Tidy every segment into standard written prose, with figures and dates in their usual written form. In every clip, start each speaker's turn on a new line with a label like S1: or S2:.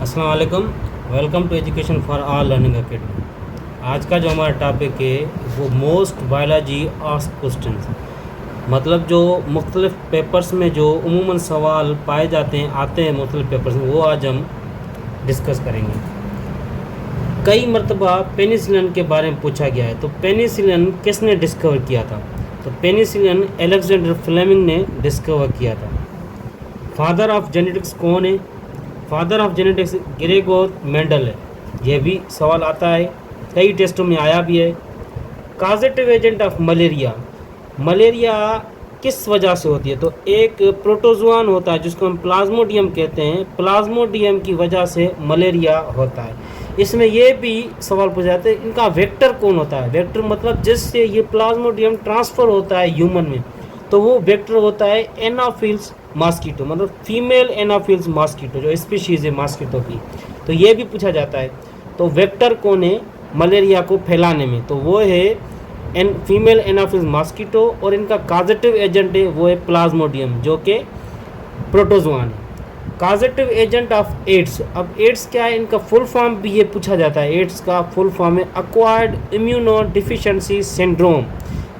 S1: अस्सलाम वालेकुम। Welcome to education for all learning academy. आज का जो हमारा टॉपिक है वो मोस्ट बायोलॉजी आस्क्ड क्वेश्चंस, मतलब जो मुख्तलिफ पेपर्स में जो उमूमन सवाल पाए जाते हैं आते हैं मुख्तलिफ पेपर्स में, वो आज हम डिस्कस करेंगे। कई मरतबा पेनिसिलिन के बारे में पूछा गया है, तो पेनिसिलिन किसने डिस्कवर किया था? तो पेनिसिलिन अलेक्जेंडर फ्लेमिंग ने डिस्कवर किया था। फादर ऑफ जेनेटिक्स कौन है? Father of genetics Gregor Mendel है। यह भी सवाल आता है, कई टेस्टों में आया भी है। काजेटिव एजेंट ऑफ मलेरिया, मलेरिया किस वजह से होती है? तो एक प्रोटोजोआन होता है जिसको हम प्लाज्मोडियम कहते हैं, प्लाज्मोडियम की वजह से मलेरिया होता है। इसमें यह भी सवाल पूछा जाता है, इनका वेक्टर कौन होता है? वेक्टर मतलब जिससे ये प्लाज्मोडियम ट्रांसफ़र होता है ह्यूमन में, तो वो वेक्टर होता है एनाफिल्स मॉस्किटो, मतलब फीमेल एनाफिल्स मॉस्किटो जो स्पीशीज़ है मॉस्किटो की। तो ये भी पूछा जाता है, तो वेक्टर कौन है मलेरिया को फैलाने में? तो वो है फीमेल एनाफिल्स मॉस्किटो, और इनका काजेटिव एजेंट है वो है प्लाज्मोडियम जो कि प्रोटोजोआन है। काजेटिव एजेंट ऑफ एड्स, अब एड्स क्या है इनका फुल फॉर्म भी ये पूछा जाता है। एड्स का फुल फॉर्म है एक्वायर्ड इम्यूनो डिफिशिएंसी सिंड्रोम।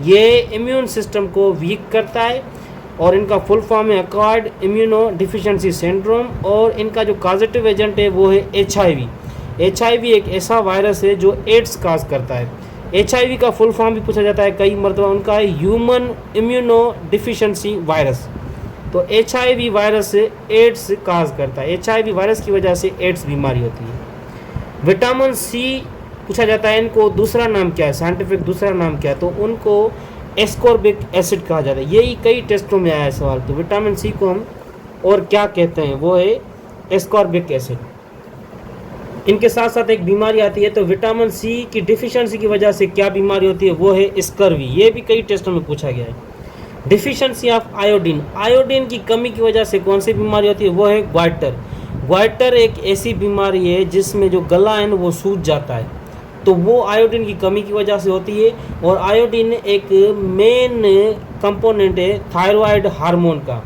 S1: ये इम्यून सिस्टम को वीक करता है और इनका फुल फॉर्म है एक्वायर्ड इम्यूनो डिफिशिएंसी सिंड्रोम। और इनका जो काजेटिव एजेंट है वो है HIV। HIV एक ऐसा वायरस है जो एड्स काज करता है। HIV का फुल फॉर्म भी पूछा जाता है कई मरतबा, उनका है ह्यूमन इम्यूनो डिफिशिएंसी वायरस। तो HIV वायरस से एड्स काज करता है, HIV वायरस की वजह से एड्स बीमारी होती है। विटामिन C पूछा जाता है, इनको दूसरा नाम क्या है, साइंटिफिक दूसरा नाम क्या है? तो उनको एस्कॉर्बिक एसिड कहा जाता है। यही कई टेस्टों में आया है सवाल। तो विटामिन C को हम और क्या कहते हैं? वो है एस्कॉर्बिक एसिड। इनके साथ साथ एक बीमारी आती है, तो विटामिन C की डिफिशिएंसी की वजह से क्या बीमारी होती है? वो है स्कर्वी। ये भी कई टेस्टों में पूछा गया है। डिफिशिएंसी ऑफ आयोडीन, आयोडीन की कमी की वजह से कौन सी बीमारी होती है? वो है ग्वाइटर। ग्वाइटर एक ऐसी बीमारी है जिसमें जो गला है वो सूज जाता है, तो वो आयोडीन की कमी की वजह से होती है। और आयोडीन एक मेन कंपोनेंट है थायराइड हार्मोन का,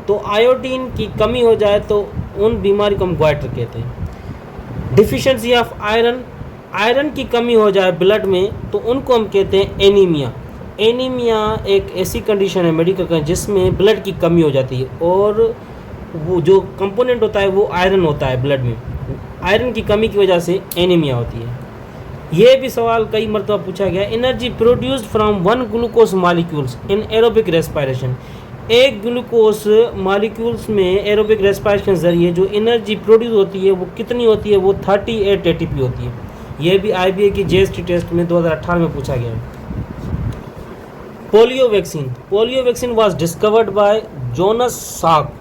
S1: तो आयोडीन की कमी हो जाए तो उन बीमारी को हम ग्वाइटर कहते हैं। डिफिशिएंसी ऑफ आयरन, आयरन की कमी हो जाए ब्लड में तो उनको हम कहते हैं एनीमिया। एनीमिया एक ऐसी कंडीशन है मेडिकल का जिसमें ब्लड की कमी हो जाती है, और वो जो कंपोनेंट होता है वो आयरन होता है ब्लड में। आयरन की कमी की वजह से एनीमिया होती है। ये भी सवाल कई मरतबा पूछा गया। Energy produced from one glucose molecules in aerobic respiration, एक ग्लूकोज मॉलिक्यूल्स में एरोबिक रेस्पिरेशन के जरिए जो एनर्जी प्रोड्यूस होती है वो कितनी होती है? वो 38 ATP होती है। ये भी IBA की GST टेस्ट में 2018 में पूछा गया है। Polio vaccine, polio vaccine was discovered by Jonas साक।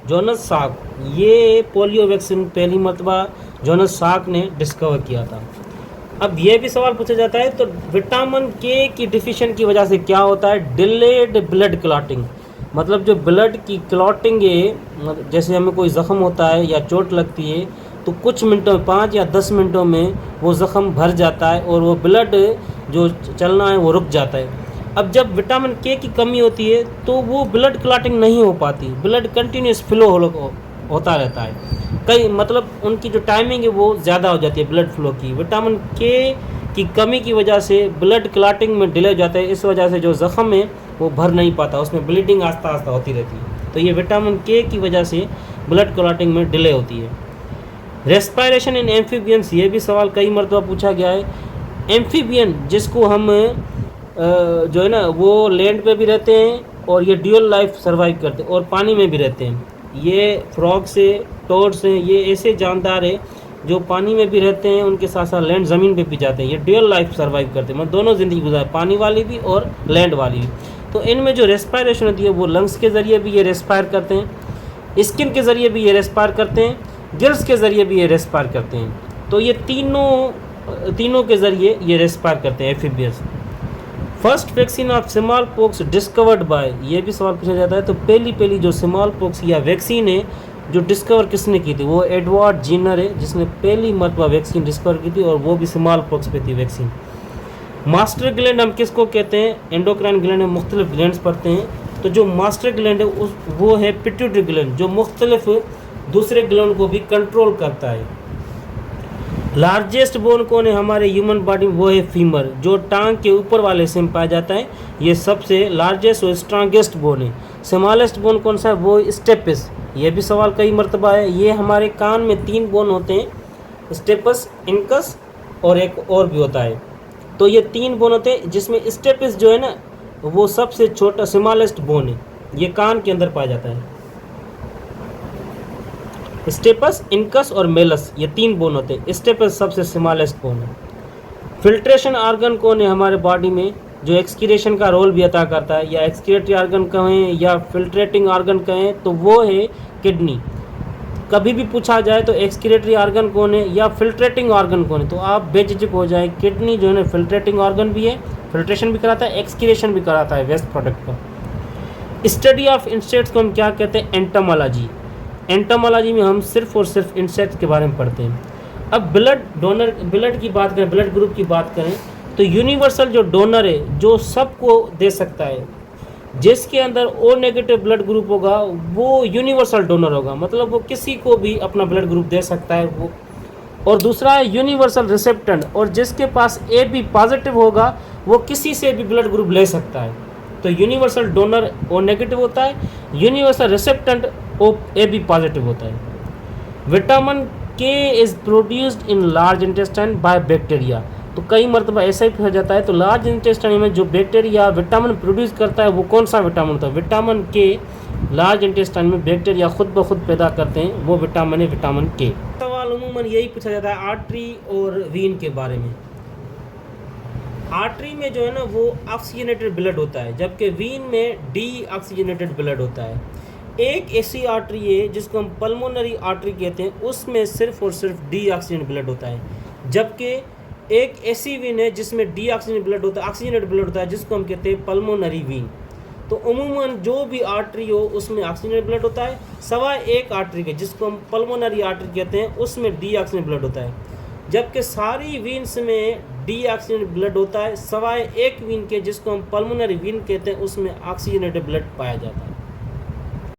S1: जोनस साक, ये पोलियो वैक्सीन पहली मरतबा जोनस साक ने डिस्कवर किया था। अब ये भी सवाल पूछा जाता है, तो विटामिन K की डिफिशिएंसी की वजह से क्या होता है? डिलेड ब्लड क्लॉटिंग, मतलब जो ब्लड की क्लॉटिंग है, जैसे हमें कोई ज़ख़म होता है या चोट लगती है तो कुछ मिनटों 5 या 10 मिनटों में वो ज़ख़म भर जाता है और वो ब्लड जो चलना है वो रुक जाता है। अब जब विटामिन K की कमी होती है तो वो ब्लड क्लॉटिंग नहीं हो पाती, ब्लड कंटिन्यूस फ्लो होता रहता है। कई मतलब उनकी जो टाइमिंग है वो ज़्यादा हो जाती है ब्लड फ्लो की। विटामिन K की कमी की वजह से ब्लड क्लॉटिंग में डिले हो जाता है, इस वजह से जो ज़ख़म है वो भर नहीं पाता, उसमें ब्लीडिंग आस्ता आस्ता होती रहती है। तो ये विटामिन K की वजह से ब्लड क्लॉटिंग में डिले होती है। रेस्पिरेशन इन एम्फीबियंस, ये भी सवाल कई मरतबा पूछा गया है। एम्फीबियन जिसको हम जो है ना वो लैंड पे भी रहते हैं और ये ड्यूअल लाइफ सर्वाइव करते हैं और पानी में भी रहते हैं। ये फ्रॉग से टोड्स हैं, ये ऐसे जानदार है जो पानी में भी रहते हैं, उनके साथ साथ लैंड ज़मीन पे भी जाते हैं। ये ड्यूअल लाइफ सर्वाइव करते हैं, मतलब दोनों ज़िंदगी गुजार, पानी वाली भी और लैंड वाली भी। तो इनमें जो रेस्पिरेशन होती है वो लंग्स के ज़रिए भी ये रेस्पायर करते हैं, स्किन के ज़रिए भी ये रेस्पायर करते हैं, गिल्स के ज़रिए भी ये रेस्पायर करते हैं। तो ये तीनों के ज़रिए ये रेस्पायर करते हैं amphibians. First vaccine of small pox discovered by, ये भी सवाल पूछा जाता है। तो पहली जो स्मॉल पॉक्स या वैक्सीन है जो डिस्कवर किसने की थी? वो एडवर्ड जीनर है जिसने पहली मरतबा वैक्सीन डिस्कवर की थी, और वो भी स्मॉल पॉक्स पे थी वैक्सीन। मास्टर ग्लैंड हम किसको कहते हैं? एंडोक्राइन ग्लैंड में मुख्तलिफ ग्लैंड्स पड़ते हैं, तो जो मास्टर ग्लैंड है वो है पिट्यूटरी ग्लैंड, जो मुख्तलिफ दूसरे ग्लैंड को भी कंट्रोल करता है। लार्जेस्ट बोन कौन है हमारे ह्यूमन बॉडी में? वो है फीमर, जो टांग के ऊपर वाले हिस्से में पाया जाता है। ये सबसे लार्जेस्ट और स्ट्रांगेस्ट बोन है। स्मॉलेस्ट बोन कौन सा है? वो स्टेपस। ये भी सवाल कई मरतबा है। ये हमारे कान में 3 बोन होते हैं, स्टेपस, इनकस और एक और भी होता है। तो ये 3 बोन होते हैं, जिसमें स्टेपस जो है ना वो सबसे छोटा स्मॉलेस्ट बोन है। ये कान के अंदर पाया जाता है। स्टेपस, इनकस और मेलस, ये 3 बोन होते हैं। स्टेपस सबसे स्मॉलेस्ट बोन है। फिल्ट्रेशन ऑर्गन कौन है हमारे बॉडी में, जो एक्सक्रीशन का रोल भी अदा करता है, या एक्सक्रीटरी ऑर्गन कहें या फिल्ट्रेटिंग ऑर्गन कहें, तो वो है किडनी। कभी भी पूछा जाए तो एक्सक्रीटरी ऑर्गन कौन है या फिल्ट्रेटिंग ऑर्गन कौन है, तो आप बेझिझक हो जाए। किडनी जो है ना फिल्ट्रेटिंग ऑर्गन भी है, फिल्ट्रेशन भी कराता है, एक्सक्रीशन भी कराता है वेस्ट प्रोडक्ट का। स्टडी ऑफ इंसेक्ट्स को हम क्या कहते हैं? एंटोमोलॉजी। एंटोमोलॉजी में हम सिर्फ और सिर्फ इंसेक्ट्स के बारे में पढ़ते हैं। अब ब्लड डोनर, ब्लड की बात करें, ब्लड ग्रुप की बात करें, तो यूनिवर्सल जो डोनर है, जो सबको दे सकता है, जिसके अंदर ओ नेगेटिव ब्लड ग्रुप होगा वो यूनिवर्सल डोनर होगा, मतलब वो किसी को भी अपना ब्लड ग्रुप दे सकता है वो। और दूसरा है यूनिवर्सल रिसेप्टेंट, और जिसके पास ए बी पॉजिटिव होगा वो किसी से भी ब्लड ग्रुप ले सकता है। तो यूनिवर्सल डोनर ओ नेगेटिव होता है, universal recipient O A B positive होता है। Vitamin K is produced in large intestine by bacteria. तो कई मरतबा ऐसा ही हो जाता है। तो लार्ज इंटेस्टाइन में जो बैक्टीरिया विटामिन प्रोड्यूस करता है वो कौन सा विटामिन होता है? विटामिन के लार्ज इंटेस्टाइन में बैक्टीरिया खुद ब खुद पैदा करते हैं, वो विटामिन है विटामिन के। सवाल उमूमन यही पूछा जाता है आर्टरी और वीन के बारे में। आर्टरी में जो है ना वो ऑक्सीजनेटेड ब्लड होता है, जबकि वीन में डी ऑक्सीजनेटेड ब्लड होता है। एक ऐसी आर्टरी है जिसको हम पल्मोनरी आर्टरी कहते हैं, उसमें सिर्फ और सिर्फ डी ऑक्सीजन ब्लड होता है, जबकि एक ऐसी वीन है जिसमें डी ऑक्सीजन ब्लड होता है, ऑक्सीजनेटेड ब्लड होता है, जिसको हम कहते हैं पल्मोनरी वीन। तो उमूमन जो भी आर्टरी हो उसमें ऑक्सीजनेटेड ब्लड होता है, सवाए एक आर्टरी के जिसको हम पल्मोनरी आर्टरी कहते हैं, उसमें डी ऑक्सीजन ब्लड होता है। जबकि सारी वीन्स में डी ऑक्सीजन ब्लड होता है, सवाए एक वीन के जिसको हम पल्मोनरी वीन कहते हैं, उसमें ऑक्सीजनेटेड ब्लड पाया जाता है।